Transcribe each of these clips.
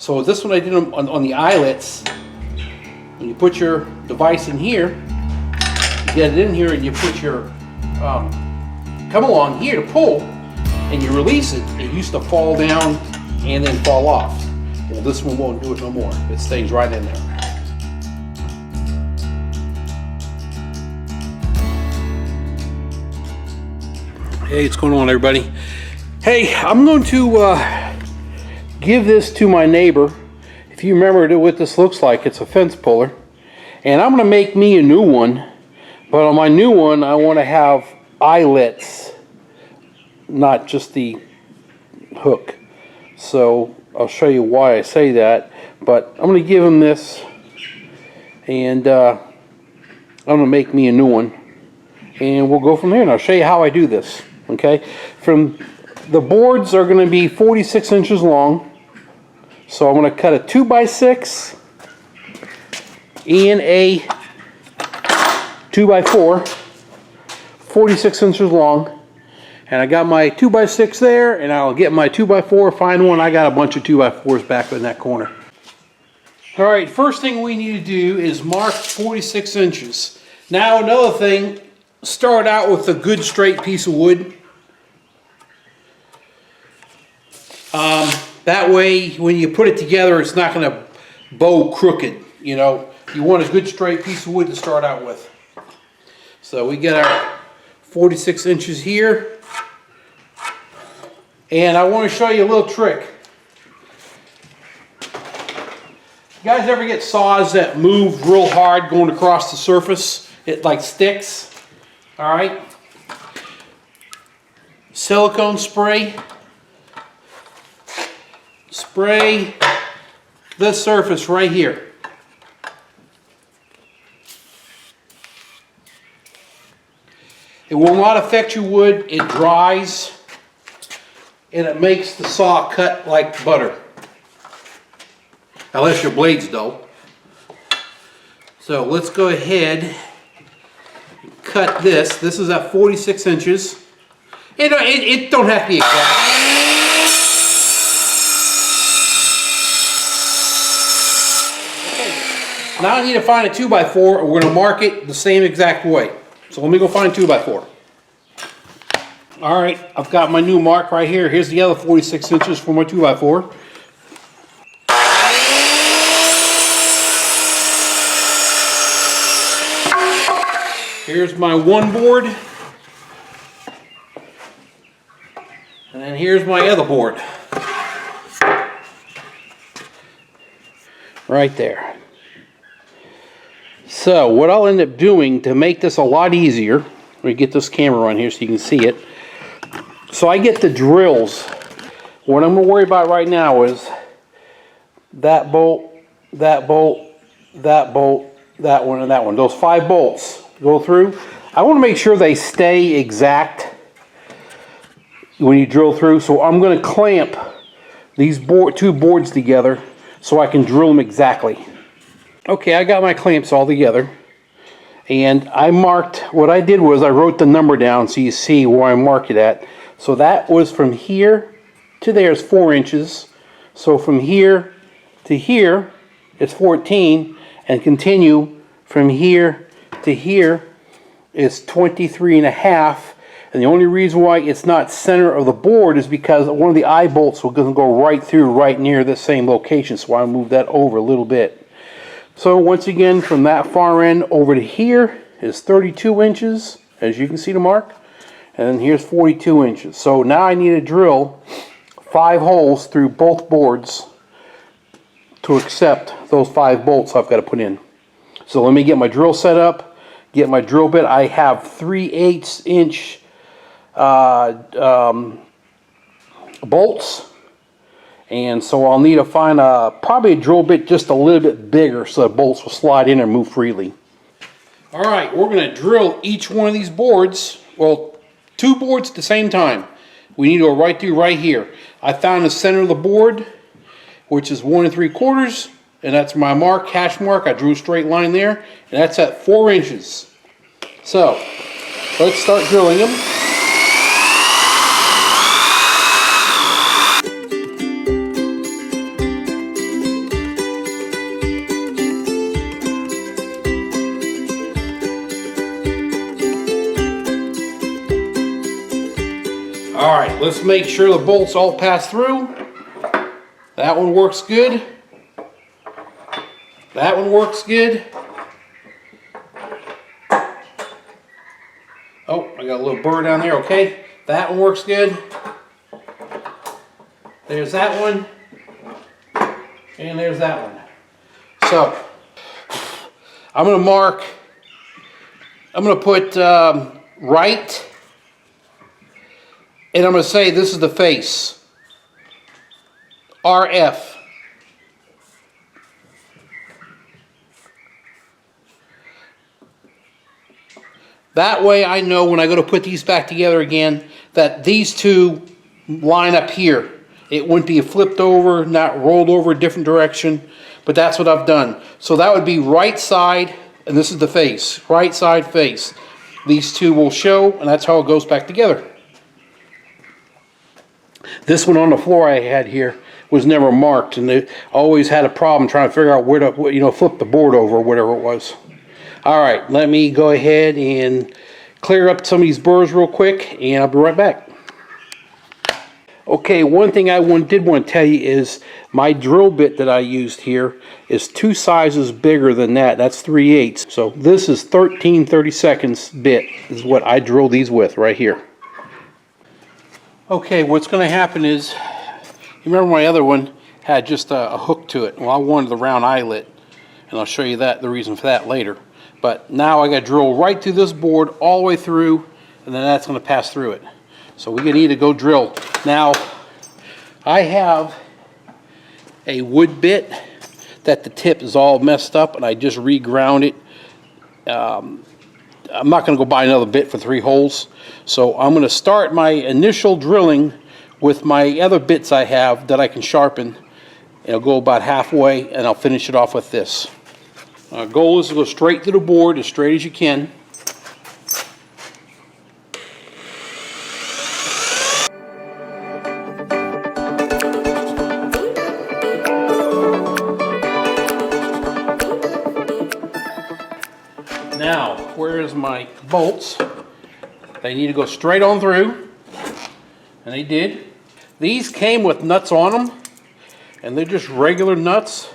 So this one I did on the eyelets. When you put your device in here, you get it in here and you put your come along here to pull, and you release it. It used to fall down and then fall off. Well, this one won't do it no more. It stays right in there. Hey, what's going on, everybody? Hey, I'm going to give this to my neighbor. If you remember what this looks like, it's a fence puller. And I'm going to make me a new one. But on my new one, I want to have eyelets, not just the hook. So I'll show you why I say that. But I'm going to give him this. And I'm going to make me a new one. And we'll go from there. And I'll show you how I do this. Okay, from the boards are going to be 46 inches long, so I'm going to cut a 2x6 and a 2x4, 46 inches long, and I got my 2x6 there, and I'll get my 2x4, find one. I got a bunch of 2x4s back in that corner. All right, first thing we need to do is mark 46 inches. Now another thing, start out with a good straight piece of wood. That way, when you put it together, it's not going to bow crooked. You know, you want a good straight piece of wood to start out with. So we get our 46 inches here. And I want to show you a little trick. You guys ever get saws that move real hard going across the surface? It like sticks. All right. Silicone spray. Spray this surface right here. It will not affect your wood. It dries and it makes the saw cut like butter. Unless your blade's dull. So let's go ahead and cut this. This is at 46 inches. It don't have to be exact. Now I need to find a 2x4, and we're going to mark it the same exact way. So let me go find a 2x4. All right, I've got my new mark right here. Here's the other 46 inches for my 2x4. Here's my one board. And then here's my other board. Right there. So what I'll end up doing to make this a lot easier, let me get this camera on here so you can see it. So I get the drills. What I'm going to worry about right now is that bolt, that bolt, that bolt, that one, and that one. Those 5 bolts go through. I want to make sure they stay exact when you drill through. So I'm going to clamp these two boards together so I can drill them exactly. Okay, I got my clamps all together, and I marked, what I did was I wrote the number down so you see where I marked it at. So that was from here to there is 4 inches. So from here to here it's 14, and continue from here to here is 23.5. And the only reason why it's not center of the board is because one of the eye bolts will go right through right near the same location. So I moved that over a little bit. So once again, from that far end over to here is 32 inches, as you can see the mark, and here's 42 inches. So now I need to drill 5 holes through both boards to accept those 5 bolts I've got to put in. So let me get my drill set up, get my drill bit. I have 3/8 inch bolts. And so I'll need to find probably a drill bit just a little bit bigger so the bolts will slide in and move freely. All right, we're going to drill each one of these boards, well, 2 boards at the same time. We need to go right through right here. I found the center of the board, which is 1 3/4, and that's my mark, hash mark. I drew a straight line there, and that's at 4 inches. So let's start drilling them. Let's make sure the bolts all pass through. That one works good. That one works good. Oh, I got a little burr down there, okay. That one works good. There's that one. And there's that one. So, I'm going to mark, I'm going to put right, and I'm going to say this is the face. RF. That way I know when I go to put these back together again that these two line up here. It wouldn't be flipped over, not rolled over a different direction, but that's what I've done. So that would be right side, and this is the face. Right side face. These two will show, and that's how it goes back together. This one on the floor I had here was never marked, and I always had a problem trying to figure out where to, flip the board over or whatever it was. All right, let me go ahead and clear up some of these burrs real quick, and I'll be right back. Okay, one thing I did want to tell you is my drill bit that I used here is 2 sizes bigger than that. That's 3/8. So this is 13/32 bit is what I drill these with right here. Okay, what's going to happen is, you remember my other one had just a hook to it. Well, I wanted the round eyelet, and I'll show you the reason for that later. But now I got to drill right through this board all the way through, and then that's going to pass through it. So we're going to need to go drill. Now, I have a wood bit that the tip is all messed up, and I just reground it. I'm not going to go buy another bit for 3 holes. So I'm going to start my initial drilling with my other bits I have that I can sharpen. It'll go about halfway, and I'll finish it off with this. Our goal is to go straight to the board, as straight as you can. Now, where's my bolts? They need to go straight on through, and they did. These came with nuts on them, and they're just regular nuts.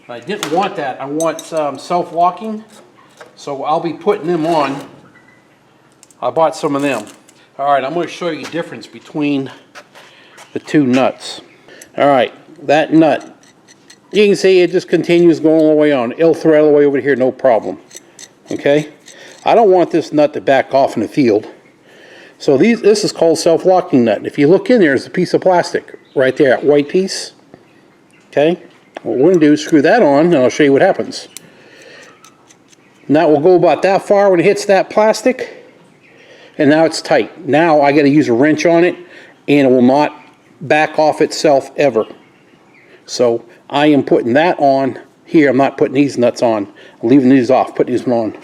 I didn't want that. I want self-locking, so I'll be putting them on. I bought some of them. All right, I'm going to show you the difference between the 2 nuts. All right, that nut, you can see it just continues going all the way on. It'll thread all the way over here, no problem. Okay, I don't want this nut to back off in the field. So this is called self-locking nut. If you look in there, there's a piece of plastic right there, that white piece. Okay. What we're going to do is screw that on, and I'll show you what happens. Now we'll go about that far when it hits that plastic, and now it's tight. Now I got to use a wrench on it, and it will not back off itself ever. So I am putting that on here. I'm not putting these nuts on. I'm leaving these off, putting these on.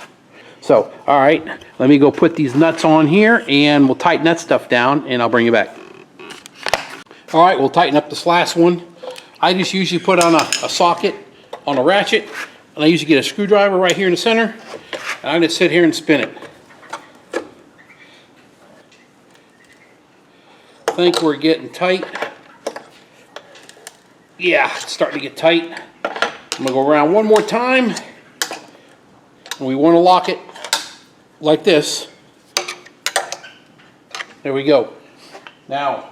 So, all right, let me go put these nuts on here, and we'll tighten that stuff down, and I'll bring you back. All right, we'll tighten up this last one. I just usually put on a socket on a ratchet, and I usually get a screwdriver right here in the center, and I just sit here and spin it. I think we're getting tight. Yeah, it's starting to get tight. I'm going to go around one more time, and we want to lock it like this. There we go. Now,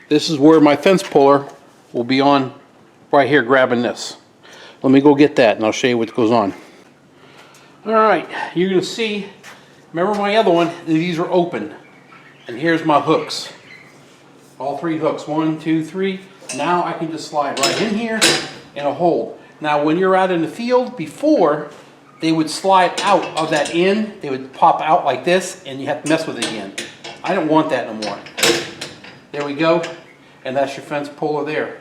this is where my fence puller will be on right here grabbing this. Let me go get that, and I'll show you what goes on. All right, you're going to see, remember my other one, these are open. And here's my hooks. All 3 hooks, 1, 2, 3. Now I can just slide right in here and a hold. Now when you're out in the field, before, they would slide out of that end. They would pop out like this, and you have to mess with it again. I don't want that no more. There we go. And that's your fence puller there.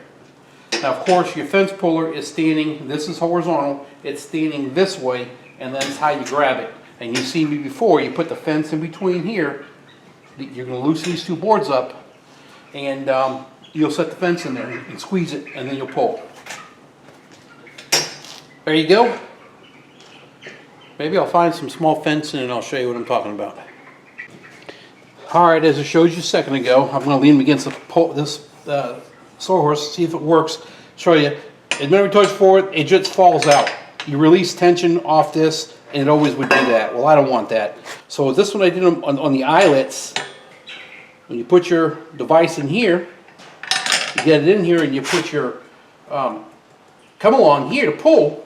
Now, of course, your fence puller is standing, this is horizontal, it's standing this way, and that's how you grab it. And you see me before, you put the fence in between here, you're going to loosen these 2 boards up, and you'll set the fence in there and squeeze it, and then you'll pull. There you go. Maybe I'll find some small fencing and I'll show you what I'm talking about. All right, as I showed you a second ago, I'm going to lean them against this sawhorse, see if it works. Show you. And remember, I told you before, it just falls out. You release tension off this, and it always would do that. Well, I don't want that. So this one I did on the eyelets. When you put your device in here, you get it in here, and you put your come along here to pull,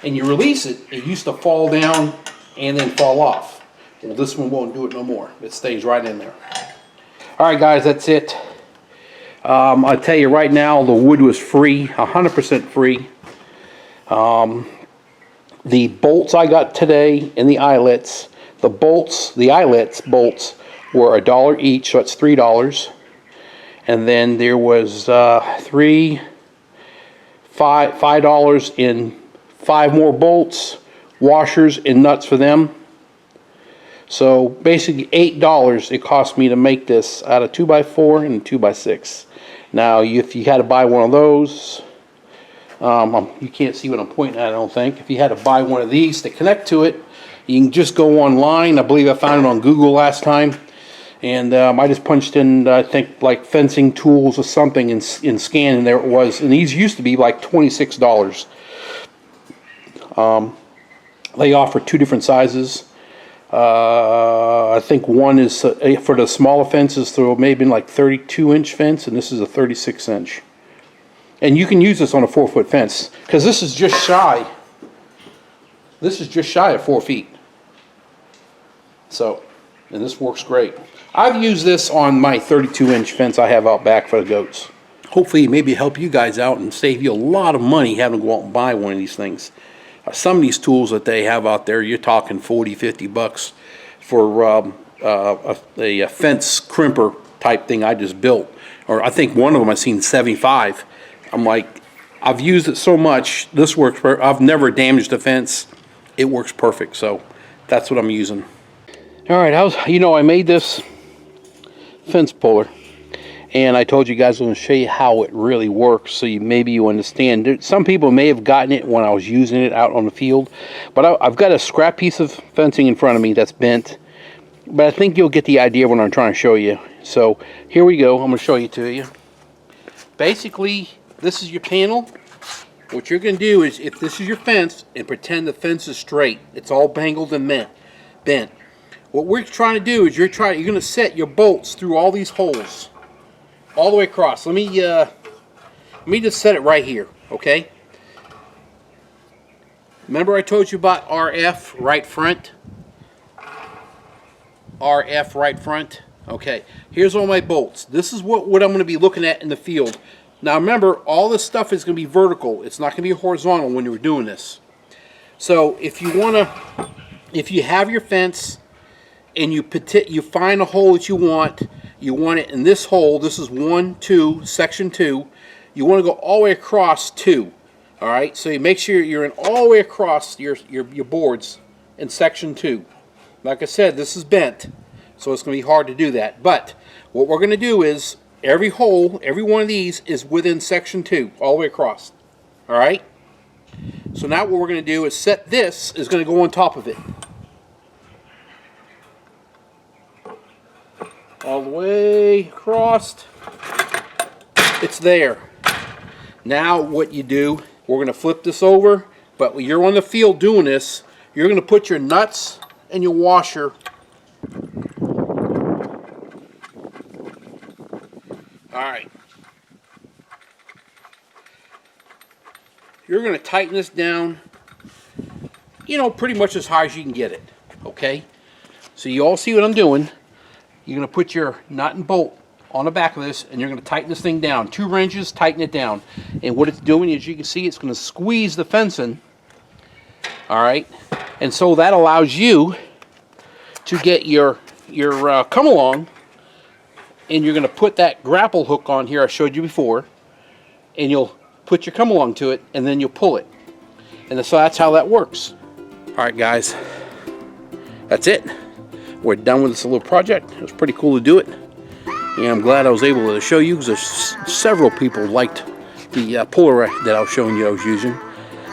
and you release it. It used to fall down and then fall off. Well, this one won't do it no more. It stays right in there. All right, guys, that's it. I'll tell you right now, the wood was free, 100% free. The bolts I got today and the eyelets, the eyelets bolts were $1 each, so it's $3. And then there was $5 in 5 more bolts, washers and nuts for them. So basically $8 it cost me to make this out of 2x4 and 2x6. Now if you had to buy one of those, you can't see what I'm pointing at, I don't think. If you had to buy one of these to connect to it, you can just go online. I believe I found it on Google last time. And I just punched in, I think, like fencing tools or something in scan, and there it was. And these used to be like $26. They offer 2 different sizes. I think one is for the smaller fences, so maybe like 32-inch fence, and this is a 36-inch. And you can use this on a 4-foot fence, because this is just shy. This is just shy of 4 feet. So, and this works great. I've used this on my 32-inch fence I have out back for the goats. Hopefully maybe help you guys out and save you a lot of money having to go out and buy one of these things. Some of these tools that they have out there, you're talking 40, 50 bucks for a fence crimper type thing I just built. Or I think one of them I've seen 75. I'm like, I've used it so much, this works perfect. I've never damaged a fence. It works perfect, so that's what I'm using. All right, I made this fence puller, and I told you guys I'm going to show you how it really works, so maybe you understand. Some people may have gotten it when I was using it out on the field, but I've got a scrap piece of fencing in front of me that's bent, but I think you'll get the idea of what I'm trying to show you. So here we go. I'm going to show you to you. Basically, this is your panel. What you're going to do is, if this is your fence, and pretend the fence is straight, it's all bangled and bent. What we're trying to do is you're going to set your bolts through all these holes, all the way across. Let me just set it right here, okay? Remember I told you about RF right front? RF right front. Okay, here's all my bolts. This is what I'm going to be looking at in the field. Now remember, all this stuff is going to be vertical. It's not going to be horizontal when you're doing this. So if you have your fence and you find a hole that you want it in this hole. This is 1, 2, section 2. You want to go all the way across 2. All right, so you make sure you're in all the way across your boards in section 2. Like I said, this is bent, so it's going to be hard to do that. But what we're going to do is every hole, every one of these is within section 2, all the way across. All right. So now what we're going to do is set this is going to go on top of it. All the way across. It's there. Now what you do, we're going to flip this over, but when you're on the field doing this, you're going to put your nuts and your washer Alright. You're going to tighten this down, pretty much as high as you can get it. Okay? So you all see what I'm doing. You're going to put your nut and bolt on the back of this, and you're going to tighten this thing down. 2 wrenches, tighten it down. And what it's doing, as you can see, it's going to squeeze the fencing. Alright? And so that allows you to get your come along, and you're going to put that grapple hook on here I showed you before, and you'll put your come along to it, and then you'll pull it. And so that's how that works. Alright guys, that's it. We're done with this little project. It was pretty cool to do it. And I'm glad I was able to show you, because several people liked the puller that I was showing you I was using.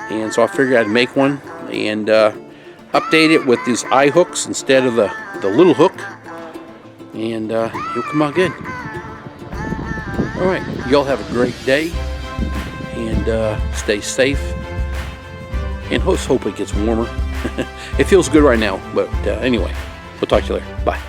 And so I figured I'd make one and update it with these eye hooks instead of the little hook. and you'll come out good. All right, y'all have a great day, and stay safe, and let's hope it gets warmer. It feels good right now, but anyway, we'll talk to you later. Bye.